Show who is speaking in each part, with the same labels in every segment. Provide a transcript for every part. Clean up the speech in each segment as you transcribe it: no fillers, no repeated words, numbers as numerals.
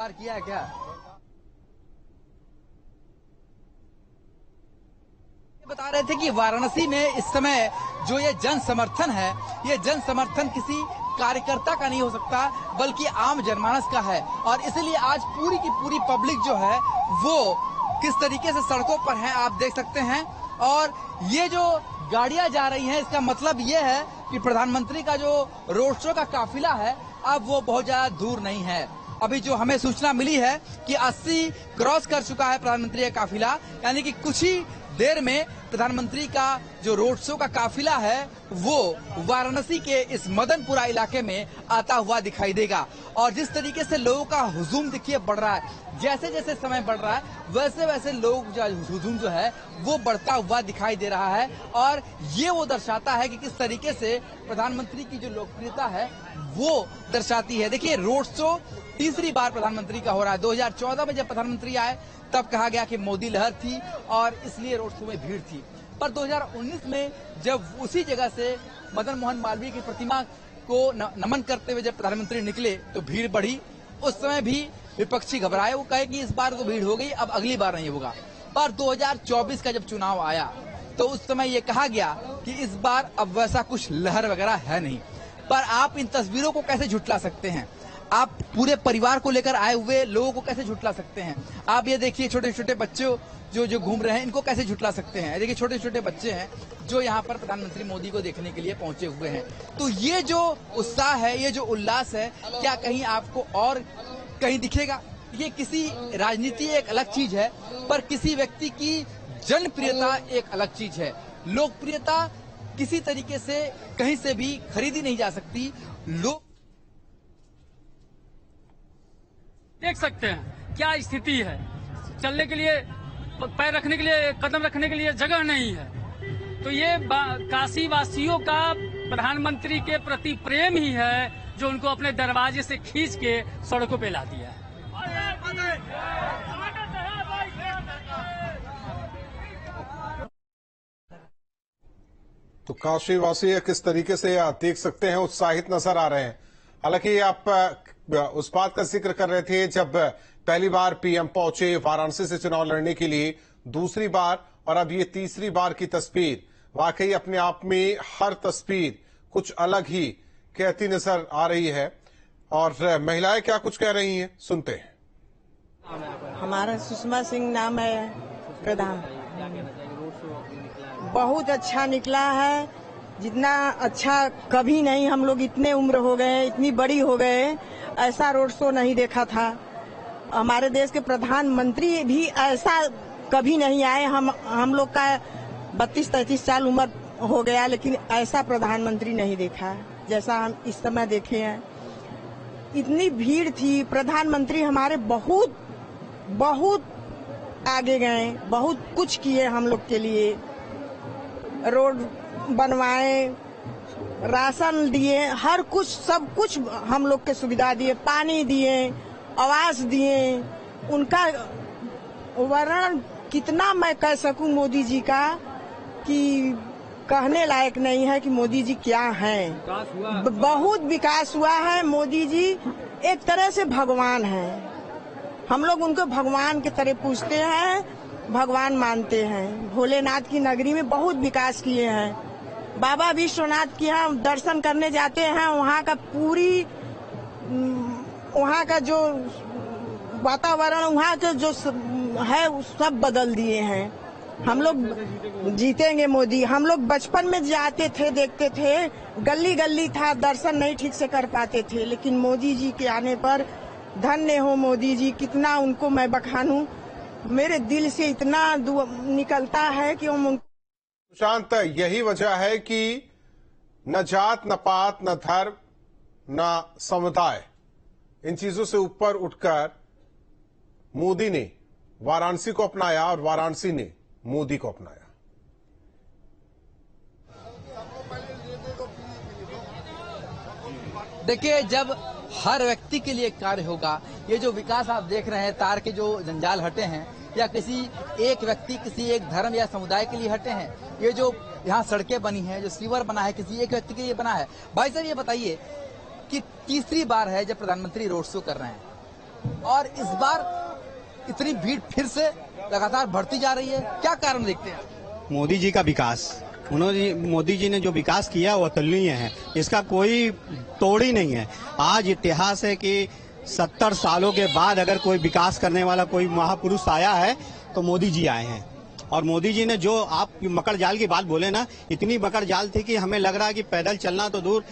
Speaker 1: किया है क्या? बता रहे थे कि वाराणसी में इस समय जो ये जन समर्थन है, ये जन समर्थन किसी कार्यकर्ता का नहीं हो सकता बल्कि आम जनमानस का है। और इसलिए आज पूरी की पूरी पब्लिक जो है वो किस तरीके से सड़कों पर है आप देख सकते हैं। और ये जो गाड़ियां जा रही हैं इसका मतलब ये है कि प्रधानमंत्री का जो रोड शो का काफिला है अब वो बहुत ज्यादा दूर नहीं है। अभी जो हमें सूचना मिली है कि 80 क्रॉस कर चुका है प्रधानमंत्री का काफिला, यानी कि कुछ ही देर में प्रधानमंत्री का जो रोड शो का काफिला है वो वाराणसी के इस मदनपुरा इलाके में आता हुआ दिखाई देगा। और जिस तरीके से लोगों का हुजूम देखिए बढ़ रहा है, जैसे जैसे समय बढ़ रहा है वैसे वैसे लोग जो हुजूम जो है वो बढ़ता हुआ दिखाई दे रहा है। और ये वो दर्शाता है कि किस तरीके से प्रधानमंत्री की जो लोकप्रियता है वो दर्शाती है। देखिए रोड शो तीसरी बार प्रधानमंत्री का हो रहा है। 2014 में जब प्रधानमंत्री आए तब कहा गया कि मोदी लहर थी और इसलिए रोड शो में भीड़ थी। पर 2019 में जब उसी जगह से मदन मोहन मालवीय की प्रतिमा को नमन करते हुए जब प्रधानमंत्री निकले तो भीड़ बढ़ी। उस समय भी विपक्षी घबराए, वो कहे कि इस बार तो भीड़ हो गई, अब अगली बार नहीं होगा। पर 2024 का जब चुनाव आया तो उस समय ये कहा गया कि इस बार अब वैसा कुछ लहर वगैरह है नहीं। पर आप इन तस्वीरों को कैसे झुठला सकते हैं? आप पूरे परिवार को लेकर आए हुए लोगों को कैसे झुठला सकते हैं? आप ये देखिए छोटे छोटे बच्चे जो घूम रहे हैं इनको कैसे झुठला सकते हैं? देखिए छोटे छोटे बच्चे हैं जो यहाँ पर प्रधानमंत्री मोदी को देखने के लिए पहुंचे हुए हैं। तो ये जो उत्साह है, ये जो उल्लास है, क्या कहीं आपको और कहीं दिखेगा? ये किसी राजनीति एक अलग चीज है पर किसी व्यक्ति की जनप्रियता एक अलग चीज है। लोकप्रियता किसी तरीके से कहीं से भी खरीदी नहीं जा सकती। लोग
Speaker 2: देख सकते हैं क्या स्थिति है, चलने के लिए पैर रखने के लिए, कदम रखने के लिए जगह नहीं है। तो ये काशी वासियों का प्रधानमंत्री के प्रति प्रेम ही है जो उनको अपने दरवाजे से खींच के सड़कों पे ला दिया है।
Speaker 3: तो काशी वासी किस तरीके से आप देख सकते हैं उत्साहित नजर आ रहे हैं। हालांकि आप उस बात का जिक्र कर रहे थे जब पहली बार पीएम पहुंचे वाराणसी से चुनाव लड़ने के लिए, दूसरी बार और अब ये तीसरी बार की तस्वीर वाकई अपने आप में हर तस्वीर कुछ अलग ही कहती नजर आ रही है। और महिलाएं क्या कुछ कह रही हैं सुनते हैं।
Speaker 4: हमारा सुषमा सिंह नाम है प्रधान। बहुत अच्छा निकला है, जितना अच्छा कभी नहीं। हम लोग इतने उम्र हो गए, इतनी बड़ी हो गए, ऐसा रोड शो नहीं देखा था। हमारे देश के प्रधानमंत्री भी ऐसा कभी नहीं आए। हम लोग का 32-33 साल उम्र हो गया लेकिन ऐसा प्रधानमंत्री नहीं देखा जैसा हम इस समय देखे हैं। इतनी भीड़ थी, प्रधानमंत्री हमारे बहुत बहुत आगे गए, बहुत कुछ किए हम लोग के लिए। रोड बनवाए, राशन दिए, हर कुछ सब कुछ हम लोग के सुविधा दिए, पानी दिए, आवास दिए। उनका वर्णन कितना मैं कह सकूं मोदी जी का कि कहने लायक नहीं है कि मोदी जी क्या हैं। बहुत विकास हुआ है। मोदी जी एक तरह से भगवान हैं। हम लोग उनको भगवान के तरह पूछते हैं, भगवान मानते हैं। भोलेनाथ की नगरी में बहुत विकास किए हैं। बाबा विश्वनाथ के यहाँ दर्शन करने जाते हैं, वहाँ का जो वातावरण, वहाँ के जो है सब बदल दिए हैं। हम लोग जीतेंगे मोदी। हम लोग बचपन में जाते थे, देखते थे, गली गली था, दर्शन नहीं ठीक से कर पाते थे। लेकिन मोदी जी के आने पर धन्य हो मोदी जी। कितना उनको मैं बखानूं, मेरे दिल से इतना निकलता है कि हम।
Speaker 3: सुशांत, यही वजह है कि न जात, न पात, न धर्म, न समुदाय, इन चीजों से ऊपर उठकर मोदी ने वाराणसी को अपनाया और वाराणसी ने मोदी को अपनाया।
Speaker 1: देखिए जब हर व्यक्ति के लिए कार्य होगा, ये जो विकास आप देख रहे हैं, तार के जो जंजाल हटे हैं या किसी एक व्यक्ति, किसी एक धर्म या समुदाय के लिए हटे हैं, ये जो यहाँ सड़कें बनी हैं, जो सीवर बना है, किसी एक व्यक्ति के लिए बना है। भाई साहब ये बताइए कि तीसरी बार है जब प्रधानमंत्री रोड शो कर रहे हैं, और इस बार इतनी भीड़ फिर से लगातार बढ़ती जा रही है, क्या कारण देखते हैं?
Speaker 5: मोदी जी का विकास, मोदी जी ने जो विकास किया वो अतुलनीय है, इसका कोई तोड़ ही नहीं है। आज इतिहास है कि 70 सालों के बाद अगर कोई विकास करने वाला कोई महापुरुष आया है तो मोदी जी आए हैं। और मोदी जी ने जो आप मकर जाल की बात बोले ना, इतनी मकर जाल थी कि हमें लग रहा है कि पैदल चलना तो दूर,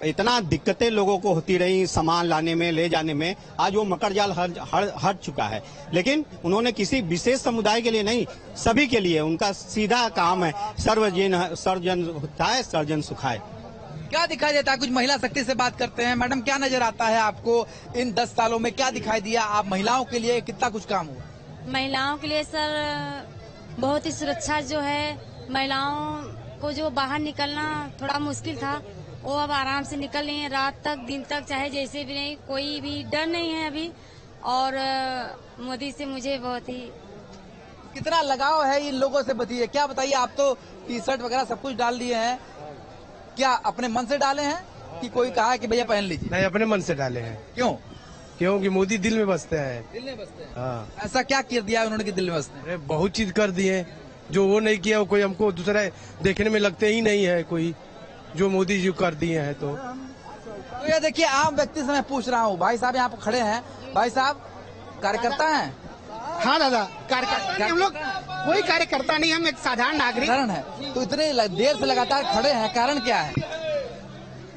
Speaker 5: इतना दिक्कतें लोगों को होती रही सामान लाने में, ले जाने में। आज वो मकर जाल हट चुका है, लेकिन उन्होंने किसी विशेष समुदाय के लिए नहीं, सभी के लिए उनका सीधा काम है, सर्वजन हिताय सर्वजन सुखाय।
Speaker 1: क्या दिखाई देता है? कुछ महिला शक्ति से बात करते हैं। मैडम, क्या नजर आता है आपको इन 10 सालों में, क्या दिखाई दिया? आप महिलाओं के लिए कितना कुछ काम हुआ?
Speaker 6: महिलाओं के लिए सर बहुत ही सुरक्षा जो है, महिलाओं को जो बाहर निकलना थोड़ा मुश्किल था, वो अब आराम से निकल रही है, रात तक दिन तक, चाहे जैसे भी नहीं, कोई भी डर नहीं है अभी। और मोदी से मुझे बहुत ही
Speaker 1: कितना लगाव है इन लोगों से, बताइए। क्या बताइए, आप तो टी शर्ट वगैरह सब कुछ डाल दिए हैं, क्या अपने मन से डाले हैं कि कोई कहा है कि भैया पहन लीजिए?
Speaker 7: नहीं, अपने मन से डाले हैं। क्योंकि मोदी दिल में बसते हैं।
Speaker 1: दिल में बसते हैं?
Speaker 7: हाँ।
Speaker 1: ऐसा क्या कर दिया उन्होंने कि दिल में बसते हैं?
Speaker 7: अरे बहुत चीज कर दिए, जो वो नहीं किया वो कोई हमको दूसरा देखने में लगते ही नहीं है कोई, जो मोदी जी कर दिए हैं। तो
Speaker 1: ये देखिए, आम व्यक्ति से मैं पूछ रहा हूँ। भाई साहब यहाँ पर खड़े हैं। भाई साहब कार्यकर्ता हैं?
Speaker 8: हाँ दादा, कार्यकर्ता हम लोग कोई कार्यकर्ता नहीं, हम एक साधारण नागरिक।
Speaker 1: कारण है तो इतने देर से लगातार खड़े हैं, कारण क्या है?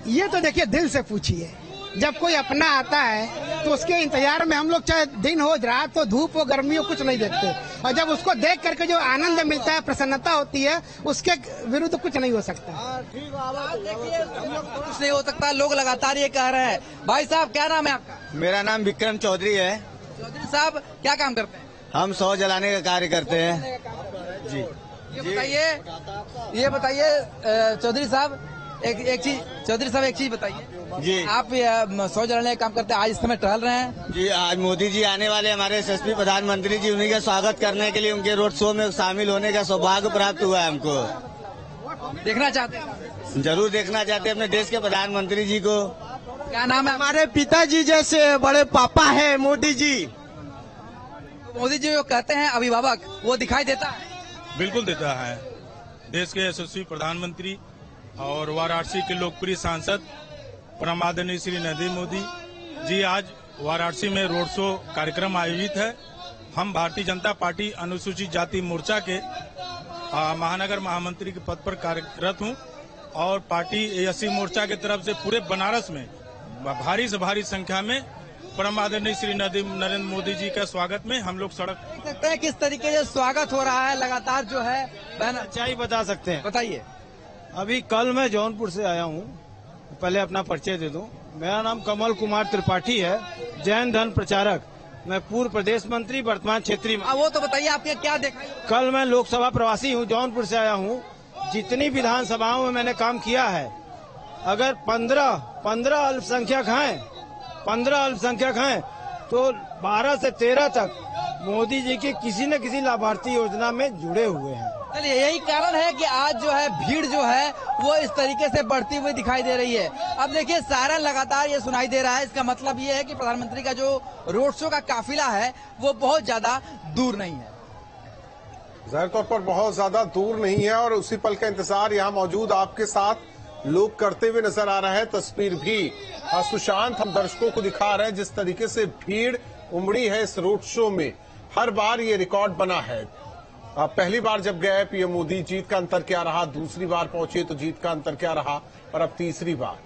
Speaker 8: ये तो देखिए, दिल से पूछिए। जब कोई अपना आता है तो उसके इंतजार में हम लोग, चाहे दिन हो, रात हो, धूप हो, गर्मी हो, कुछ नहीं देखते। और जब उसको देख करके जो आनंद मिलता है, प्रसन्नता होती है, उसके विरुद्ध कुछ नहीं हो सकता।
Speaker 1: देखिए, कुछ नहीं हो सकता, लोग लगातार ये कह रहे हैं। भाई साहब, क्या नाम है आपका?
Speaker 5: मेरा नाम विक्रम चौधरी है।
Speaker 1: चौधरी साहब, क्या काम करते हैं?
Speaker 5: हम 100 जलाने का कार्य करते हैं जी।
Speaker 1: ये बताइए चौधरी साहब, एक चीज बताइए
Speaker 5: जी।
Speaker 1: आप 100 जलाने का काम करते हैं, आज इस समय टहल रहे हैं
Speaker 5: जी। आज मोदी जी आने वाले, हमारे यशस्वी प्रधानमंत्री जी, उन्हीं का स्वागत करने के लिए उनके रोड शो में शामिल होने का सौभाग्य प्राप्त हुआ है हमको।
Speaker 1: देखना चाहते हैं?
Speaker 5: जरूर देखना चाहते हैं अपने देश के प्रधानमंत्री जी को।
Speaker 1: क्या नाम है?
Speaker 7: हमारे पिताजी जैसे बड़े पापा है मोदी जी।
Speaker 1: मोदी जी जो कहते हैं अभिभावक, वो दिखाई देता है?
Speaker 9: बिल्कुल देता है। देश के यशस्वी प्रधानमंत्री और वाराणसी के लोकप्रिय सांसद परम आदरणीय श्री नरेंद्र मोदी जी आज वाराणसी में रोड शो कार्यक्रम आयोजित है। हम भारतीय जनता पार्टी अनुसूचित जाति मोर्चा के महानगर महामंत्री के पद पर कार्यरत हूं और पार्टी एएससी मोर्चा की तरफ से पूरे बनारस में भारी से भारी संख्या में परम आदरणीय श्री नरेंद्र मोदी जी का स्वागत में हम लोग सड़क
Speaker 1: देख सकते हैं किस तरीके से स्वागत हो रहा है लगातार जो है।
Speaker 7: सच्चाई बता सकते हैं?
Speaker 1: बताइए।
Speaker 7: अभी कल मैं जौनपुर से आया हूँ, पहले अपना परिचय दे दूं। मेरा नाम कमल कुमार त्रिपाठी है, जैन धर्म प्रचारक। मैं पूर्व प्रदेश मंत्री, वर्तमान क्षेत्रीय।
Speaker 1: वो तो बताइए, आपके क्या देखा?
Speaker 7: कल मैं लोकसभा प्रवासी हूँ, जौनपुर से आया हूँ। जितनी विधानसभाओं में मैंने काम किया है, अगर 15 अल्पसंख्यक हैं तो 12 से 13 तक मोदी जी की किसी न किसी लाभार्थी योजना में जुड़े हुए हैं।
Speaker 1: चलिए, यही कारण है कि आज जो है भीड़ जो है वो इस तरीके से बढ़ती हुई दिखाई दे रही है। अब देखिए, सायरन लगातार ये सुनाई दे रहा है। इसका मतलब ये है कि प्रधानमंत्री का जो रोड शो का काफिला है वो बहुत ज्यादा दूर नहीं है।
Speaker 3: जाहिर तौर पर बहुत ज्यादा दूर नहीं है और उसी पल का इंतजार यहाँ मौजूद आपके साथ लोग करते हुए नजर आ रहा है। तस्वीर भी सुशांत हम दर्शकों को दिखा रहे हैं, जिस तरीके से भीड़ उमड़ी है इस रोड शो में। हर बार ये रिकॉर्ड बना है। पहली बार जब गए पीएम मोदी, जीत का अंतर क्या रहा, दूसरी बार पहुंचे तो जीत का अंतर क्या रहा, और अब तीसरी बार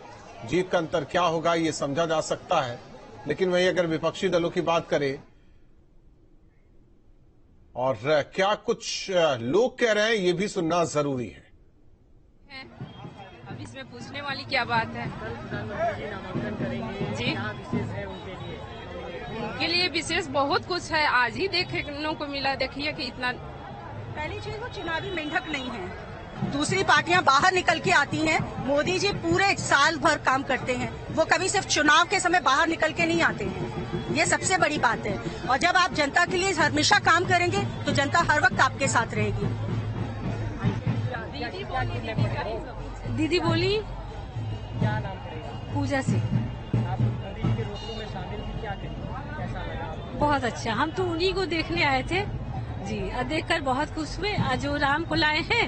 Speaker 3: जीत का अंतर क्या होगा ये समझा जा सकता है। लेकिन वहीं अगर विपक्षी दलों की बात करें और क्या कुछ लोग कह रहे हैं, ये भी सुनना जरूरी है।
Speaker 10: अब इसमें पूछने वाली क्या बात है? जी, उनके लिए विशेष बहुत कुछ है। आज ही देखने को मिला। देखिए कि इतना,
Speaker 11: पहली चीज, वो चुनावी मेंढक नहीं है। दूसरी पार्टियां बाहर निकल के आती हैं, मोदी जी पूरे साल भर काम करते हैं। वो कभी सिर्फ चुनाव के समय बाहर निकल के नहीं आते हैं, ये सबसे बड़ी बात है। और जब आप जनता के लिए हमेशा काम करेंगे तो जनता हर वक्त आपके साथ रहेगी।
Speaker 10: दीदी बोली, पूजा सिंह।
Speaker 12: आप मोदी जी के रोड शो में शामिल थी, क्या कहेंगे, कैसा लगा? बहुत अच्छा, हम तो उन्हीं को देखने आए थे जी, और देखकर बहुत खुश हुए। आज जो राम को लाए हैं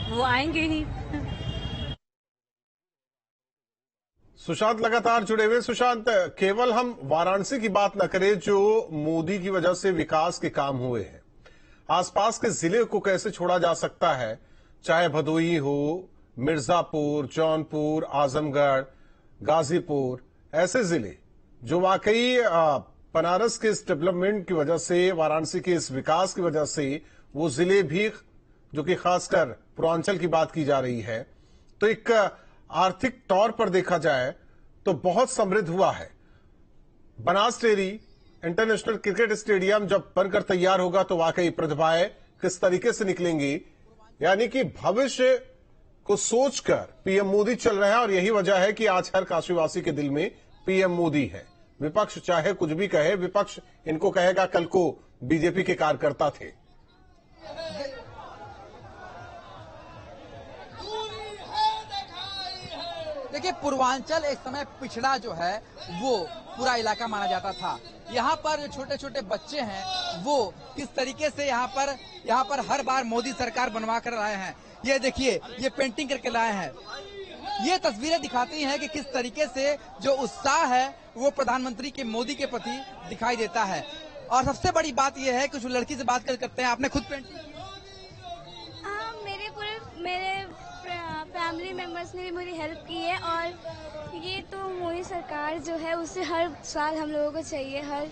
Speaker 12: वो आएंगे ही।
Speaker 3: सुशांत लगातार जुड़े हुए। सुशांत, केवल हम वाराणसी की बात न करें जो मोदी की वजह से विकास के काम हुए हैं, आसपास के जिले को कैसे छोड़ा जा सकता है, चाहे भदोही हो, मिर्जापुर, जौनपुर, आजमगढ़, गाजीपुर, ऐसे जिले जो वाकई बनारस के इस डेवलपमेंट की वजह से, वाराणसी के इस विकास की वजह से, वो जिले भी जो कि खासकर पूर्वांचल की बात की जा रही है, तो एक आर्थिक तौर पर देखा जाए तो बहुत समृद्ध हुआ है। Banas dairy international cricket stadium जब बनकर तैयार होगा तो वाकई प्रतिभाएं किस तरीके से निकलेंगी, यानी कि भविष्य को सोचकर पीएम मोदी चल रहे हैं। और यही वजह है कि आज हर काशीवासी के दिल में पीएम मोदी है। विपक्ष चाहे कुछ भी कहे, विपक्ष इनको कहेगा कल को बीजेपी के कार्यकर्ता थे।
Speaker 1: देखिए, पूर्वांचल एक समय पिछड़ा जो है वो पूरा इलाका माना जाता था। यहाँ पर जो छोटे छोटे बच्चे हैं वो किस तरीके से यहाँ पर हर बार मोदी सरकार बनवा कर लाए हैं। ये देखिए, ये पेंटिंग करके लाए हैं। ये तस्वीरें दिखाती हैं कि किस तरीके से जो उत्साह है वो प्रधानमंत्री के मोदी के प्रति दिखाई देता है। और सबसे बड़ी बात यह है कि कुछ लड़की से बात करते हैं। आपने खुद पेंटिंग की?
Speaker 13: मेरे फैमिली मेंबर्स ने भी मेरी हेल्प की है। और ये तो मोदी सरकार जो है उससे हर साल हम लोगों को चाहिए, हर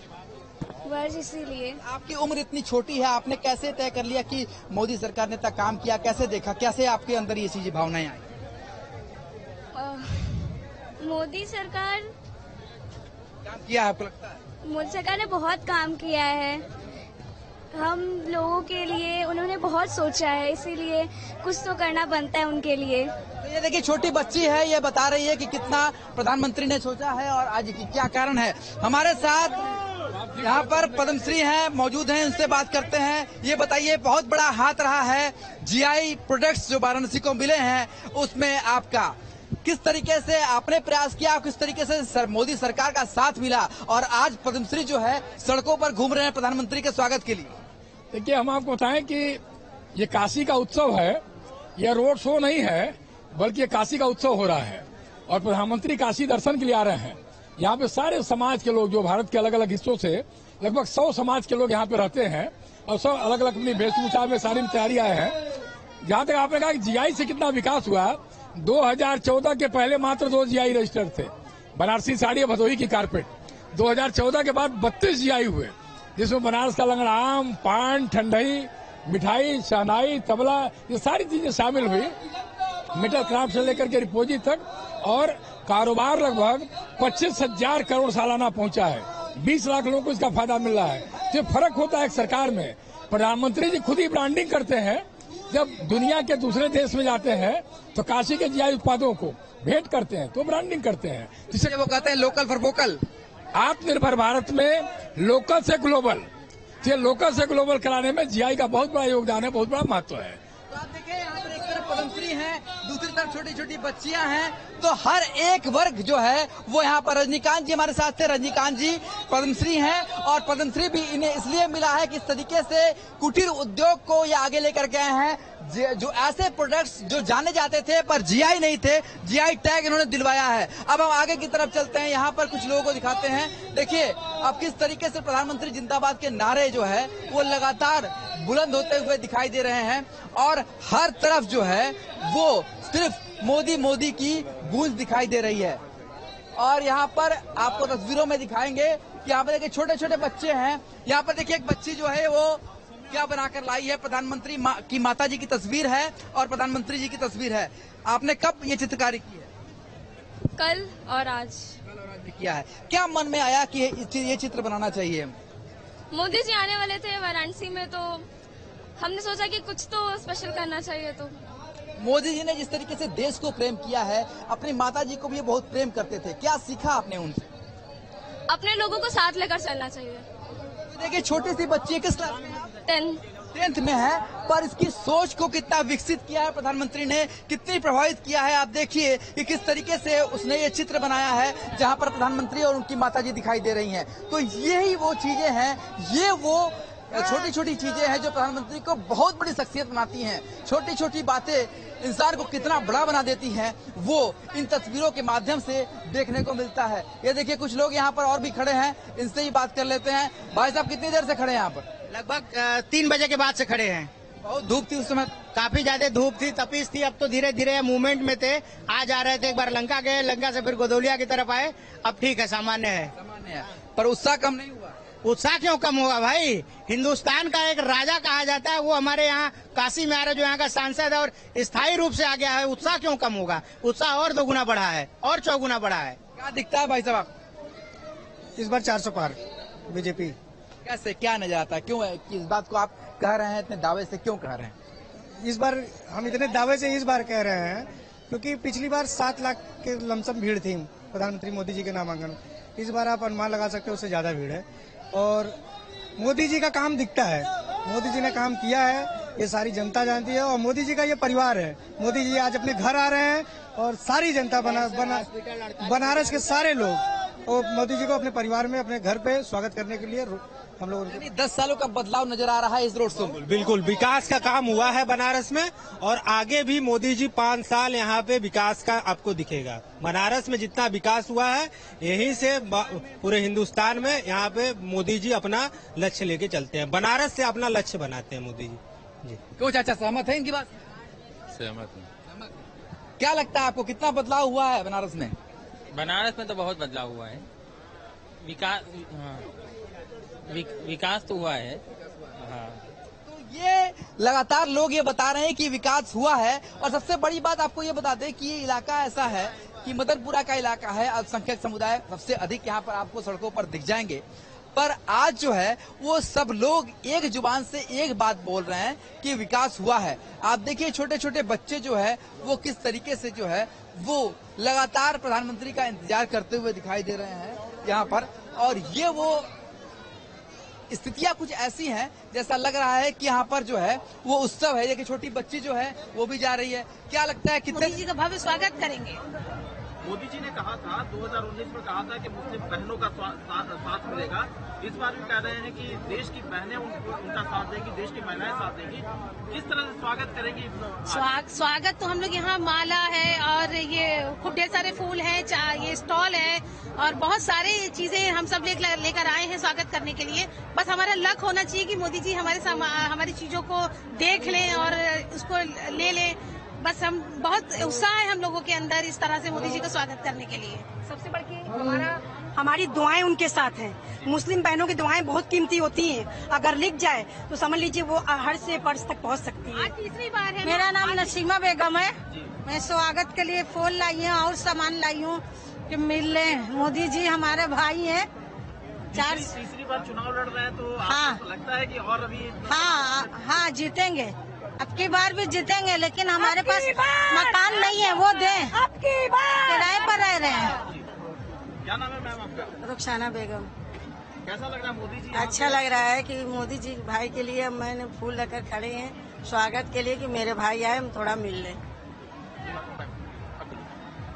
Speaker 13: वर्ष। इसीलिए
Speaker 1: आपकी उम्र इतनी छोटी है, आपने कैसे तय कर लिया कि मोदी सरकार ने तक काम किया? कैसे देखा, कैसे आपके अंदर ये चीजें भावनाएं आई?
Speaker 13: मोदी सरकार
Speaker 1: काम किया है, आपको लगता है?
Speaker 13: मोदी सरकार ने बहुत काम किया है हम लोगों के लिए। उन्होंने बहुत सोचा है, इसीलिए कुछ तो करना बनता है उनके लिए।
Speaker 1: तो ये देखिए, छोटी बच्ची है, ये बता रही है कि कितना प्रधानमंत्री ने सोचा है और आज की क्या कारण है। हमारे साथ यहाँ पर पद्मश्री हैं, मौजूद हैं, उनसे बात करते हैं। ये बताइए, बहुत बड़ा हाथ रहा है जीआई प्रोडक्ट्स जो वाराणसी को मिले हैं, उसमें आपका किस तरीके से आपने प्रयास किया, किस तरीके से मोदी सरकार का साथ मिला और आज पद्मश्री जो है सड़कों पर घूम रहे हैं प्रधानमंत्री के स्वागत के लिए?
Speaker 14: देखिए, हम आपको बताएं कि ये काशी का उत्सव है, यह रोड शो नहीं है, बल्कि ये काशी का उत्सव हो रहा है और प्रधानमंत्री काशी दर्शन के लिए आ रहे हैं। यहाँ पे सारे समाज के लोग, जो भारत के अलग अलग हिस्सों से लगभग 100 समाज के लोग यहाँ पे रहते हैं और सब अलग अलग अपनी वेशभूषा में सारी तैयारी आए हैं। जहाँ तक आपने कहा कि जीआई से कितना विकास हुआ, 2014 के पहले मात्र 2 जीआई रजिस्टर थे, बनारसी साड़ी और भदोही की कारपेट। 2014 के बाद 32 जीआई हुए, जिसमें बनारस का लंगड़ा आम, पान, ठंडई, मिठाई, शहनाई, तबला, ये सारी चीजें शामिल हुई, मेटल क्राफ्ट से लेकर के रिपोजी तक। और कारोबार लगभग 25,000 करोड़ सालाना पहुंचा है। 20 लाख लोगों को इसका फायदा मिल रहा है। जो फर्क होता है सरकार में, प्रधानमंत्री जी खुद ही ब्रांडिंग करते हैं। जब दुनिया के दूसरे देश में जाते हैं तो काशी के जीआई उत्पादों को भेंट करते हैं, तो ब्रांडिंग करते हैं,
Speaker 1: जिसे वो कहते हैं लोकल फॉर वोकल।
Speaker 14: आत्मनिर्भर भारत में लोकल से ग्लोबल, ये लोकल से ग्लोबल कराने में जीआई का बहुत बड़ा योगदान है, बहुत बड़ा महत्व है।
Speaker 1: तो आप देखिए, यहाँ पर एक तरफ पद्मश्री हैं, दूसरी तरफ छोटी छोटी बच्चियां हैं, तो हर एक वर्ग जो है वो यहाँ पर। रजनीकांत जी हमारे साथ थे। रजनीकांत जी पद्मश्री हैं और पद्मश्री भी इन्हें इसलिए मिला है कि इस तरीके से कुटीर उद्योग को ये आगे लेकर गए हैं। जो ऐसे प्रोडक्ट्स जो जाने जाते थे पर जीआई नहीं थे, जीआई टैग इन्होंने दिलवाया है। अब हम आगे की तरफ चलते हैं, यहाँ पर कुछ लोगों को दिखाते हैं। देखिए, अब किस तरीके से प्रधानमंत्री जिंदाबाद के नारे जो है वो लगातार बुलंद होते हुए दिखाई दे रहे हैं और हर तरफ जो है वो सिर्फ मोदी मोदी की गूंज दिखाई दे रही है। और यहाँ पर आपको तस्वीरों में दिखाएंगे कि यहाँ पर देखिए छोटे छोटे बच्चे हैं। यहाँ पर देखिए एक बच्ची जो है वो क्या बनाकर लाई है, प्रधानमंत्री की माता जी की तस्वीर है और प्रधानमंत्री जी की तस्वीर है। आपने कब ये चित्रकारी की है?
Speaker 13: कल और आज
Speaker 1: किया है। क्या मन में आया कि ये चित्र बनाना चाहिए?
Speaker 13: मोदी जी आने वाले थे वाराणसी में, तो हमने सोचा कि कुछ तो स्पेशल करना चाहिए। तो
Speaker 1: मोदी जी ने जिस तरीके से देश को प्रेम किया है, अपनी माता जी को भी बहुत प्रेम करते थे, क्या सीखा आपने उनसे?
Speaker 13: अपने लोगों को साथ लेकर चलना चाहिए।
Speaker 1: देखिए, छोटी सी बच्ची है, किस क्लास में?
Speaker 13: 10।
Speaker 1: 10th में है, पर इसकी सोच को कितना विकसित किया है प्रधानमंत्री ने, कितनी प्रभावित किया है। आप देखिए कि किस तरीके से उसने ये चित्र बनाया है जहां पर प्रधानमंत्री और उनकी माताजी दिखाई दे रही हैं। तो यही वो चीजें हैं, ये वो छोटी छोटी चीजें हैं जो प्रधानमंत्री को बहुत बड़ी शख्सियत बनाती हैं। छोटी छोटी बातें इंसान को कितना बड़ा बना देती हैं, वो इन तस्वीरों के माध्यम से देखने को मिलता है। ये देखिए कुछ लोग यहाँ पर और भी खड़े हैं, इनसे ही बात कर लेते हैं। भाई साहब कितनी देर से खड़े हैं यहाँ पर?
Speaker 8: लगभग 3 बजे के बाद से खड़े हैं।
Speaker 1: बहुत धूप थी उस समय,
Speaker 8: काफी ज्यादा धूप थी, तपीस थी। अब तो धीरे धीरे मूवमेंट में थे, आ जा रहे थे। एक बार लंका गए, लंका से फिर गोदौलिया की तरफ आए। अब ठीक है, सामान्य है।
Speaker 1: पर उत्साह कम नहीं हुआ।
Speaker 8: उत्साह क्यों कम होगा भाई? हिंदुस्तान का एक राजा कहा जाता है, वो हमारे यहाँ काशी में आ रहा, जो यहाँ का सांसद और स्थायी रूप से आ गया है। उत्साह क्यों कम होगा? उत्साह और 2 गुना बढ़ा है और 4 गुना बढ़ा है।
Speaker 1: क्या दिखता है भाई साहब?
Speaker 8: इस बार 400 पार बीजेपी।
Speaker 1: कैसे, क्या नजर आता है? क्यों है कि इस बात को आप कह रहे हैं, इतने दावे से क्यों कह रहे हैं?
Speaker 8: इस बार हम इतने दावे से इस बार कह रहे हैं क्योंकि पिछली बार 7 लाख के लमसम भीड़ थी प्रधानमंत्री मोदी जी के नामांकन। इस बार आप अनुमान लगा सकते हो उससे ज्यादा भीड़ है। और मोदी जी का काम दिखता है, मोदी जी ने काम किया है, ये सारी जनता जानती है। और मोदी जी का ये परिवार है। मोदी जी आज अपने घर आ रहे हैं और सारी जनता बनारस के सारे लोग और मोदी जी को अपने परिवार में, अपने घर पे स्वागत करने के लिए हम लोग
Speaker 1: 10 सालों का बदलाव नजर आ रहा है इस रोड शो में।
Speaker 15: बिल्कुल विकास का काम हुआ है बनारस में, और आगे भी मोदी जी 5 साल यहाँ पे विकास का आपको दिखेगा। बनारस में जितना विकास हुआ है, यहीं से पूरे हिंदुस्तान में यहाँ पे मोदी जी अपना लक्ष्य लेके चलते हैं। बनारस से अपना लक्ष्य बनाते हैं मोदी जी।
Speaker 1: क्यों चाचा, सहमत है इनकी बात?
Speaker 16: सहमत है।
Speaker 1: क्या लगता है आपको, कितना बदलाव हुआ है बनारस में?
Speaker 16: बनारस में तो बहुत बदलाव हुआ है। विकास तो हुआ है। हाँ।
Speaker 1: तो ये लगातार लोग ये बता रहे हैं कि विकास हुआ है। और सबसे बड़ी बात आपको ये बता दें कि ये इलाका ऐसा है कि मदनपुरा का इलाका है, अल्पसंख्यक समुदाय सबसे अधिक यहाँ पर आपको सड़कों पर दिख जाएंगे। पर आज जो है वो सब लोग एक जुबान से एक बात बोल रहे हैं कि विकास हुआ है। आप देखिए छोटे छोटे बच्चे जो है वो किस तरीके से जो है वो लगातार प्रधानमंत्री का इंतजार करते हुए दिखाई दे रहे हैं यहाँ पर। और ये वो स्थितियां कुछ ऐसी हैं जैसा लग रहा है कि यहाँ पर जो है वो उत्सव है। ये कि छोटी बच्ची जो है वो भी जा रही है। क्या लगता है कितने
Speaker 17: मोदी जी का भव्य स्वागत करेंगे?
Speaker 18: मोदी जी ने कहा था 2019 में कहा था कि मुस्लिम बहनों का साथ मिलेगा। इस बार भी कह रहे हैं कि देश की बहनें उनका साथ देंगी, देश की महिलाएं साथ देंगी। किस तरह से स्वागत करेंगी?
Speaker 17: स्वागत तो हम लोग यहाँ माला है और ये खूब ढेर सारे फूल हैं, ये स्टॉल है और बहुत सारी चीजें हम सब लेकर आए हैं स्वागत करने के लिए। बस हमारा लक होना चाहिए कि मोदी जी हमारी चीजों को देख लें और उसको ले लें। बस हम बहुत उत्साह है हम लोगों के अंदर इस तरह से मोदी जी का स्वागत करने के लिए।
Speaker 11: सबसे बढ़ के हमारी दुआएं उनके साथ हैं। मुस्लिम बहनों की दुआएं बहुत कीमती होती हैं। अगर लिख जाए तो समझ लीजिए वो हर से पर्स तक पहुंच सकती है।
Speaker 17: आज तीसरी बार है।
Speaker 19: मेरा नाम नसीमा बेगम है। मैं स्वागत के लिए फूल लाई हूँ और सामान लाई हूँ कि मिल ले। मोदी जी हमारे भाई हैं।
Speaker 18: तीसरी बार चुनाव लड़ रहे हैं तो
Speaker 19: हाँ,
Speaker 18: आपको लगता है कि और अभी
Speaker 19: हाँ जीतेंगे। अब की बार भी जीतेंगे, लेकिन हमारे पास मकान नहीं है, वो दें। किराए पर रह रहे हैं।
Speaker 18: क्या नाम है मैम आपका?
Speaker 19: रुखसाना बेगम।
Speaker 18: कैसा लग रहा है मोदी जी?
Speaker 19: अच्छा लग रहा है कि मोदी जी भाई के लिए मैंने फूल लेकर खड़े हैं स्वागत के लिए कि मेरे भाई आए, हम थोड़ा मिल लें।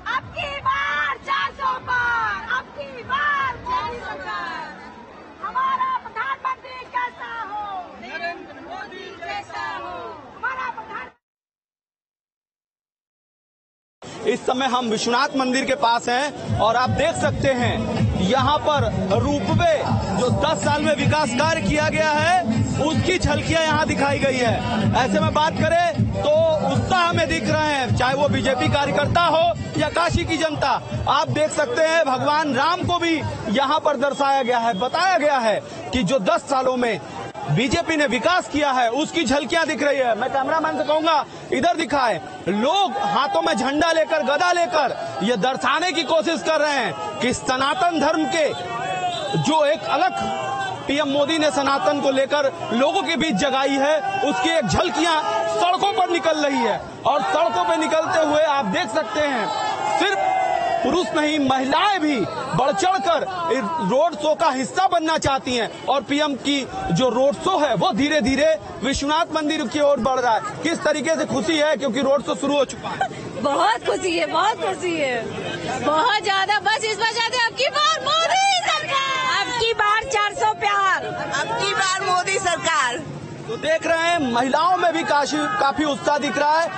Speaker 17: अब की बार 400 पार, अब की बार 400 पार। हमारा प्रधानमंत्री कैसा हो? नरेंद्र मोदी जैसा हो। हमारा प्रधान।
Speaker 20: इस समय हम विश्वनाथ मंदिर के पास हैं और आप देख सकते हैं यहाँ पर रूपवे जो 10 साल में विकास कार्य किया गया है उसकी झलकियां यहाँ दिखाई गई है। ऐसे में बात करें तो उत्साह में दिख रहे हैं, चाहे वो बीजेपी कार्यकर्ता हो या काशी की जनता। आप देख सकते हैं भगवान राम को भी यहाँ पर दर्शाया गया है, बताया गया है कि जो 10 सालों में बीजेपी ने विकास किया है उसकी झलकियां दिख रही है। मैं कैमरामैन से कहूंगा इधर दिखाएं। लोग हाथों में झंडा लेकर, गदा लेकर ये दर्शाने की कोशिश कर रहे हैं कि सनातन धर्म के जो एक अलग पीएम मोदी ने सनातन को लेकर लोगों के बीच जगाई है उसकी एक झलकियां सड़कों पर निकल रही है। और सड़कों पर निकलते हुए आप देख सकते हैं सिर्फ पुरुष नहीं महिलाएं भी बढ़ चढ़कर रोड शो का हिस्सा बनना चाहती हैं और पीएम की जो रोड शो है वो धीरे धीरे विश्वनाथ मंदिर की ओर बढ़ रहा है। किस तरीके से खुशी है क्योंकि रोड शो शुरू हो चुका है?
Speaker 12: बहुत खुशी है, बहुत खुशी है, बहुत ज्यादा। बस इस बार चाहते हैं अब की बार मोदी सरकार, अब की बार 400 प्यार, अब की बार मोदी सरकार।
Speaker 20: तो देख रहे हैं महिलाओं में भी काफी उत्साह दिख रहा है।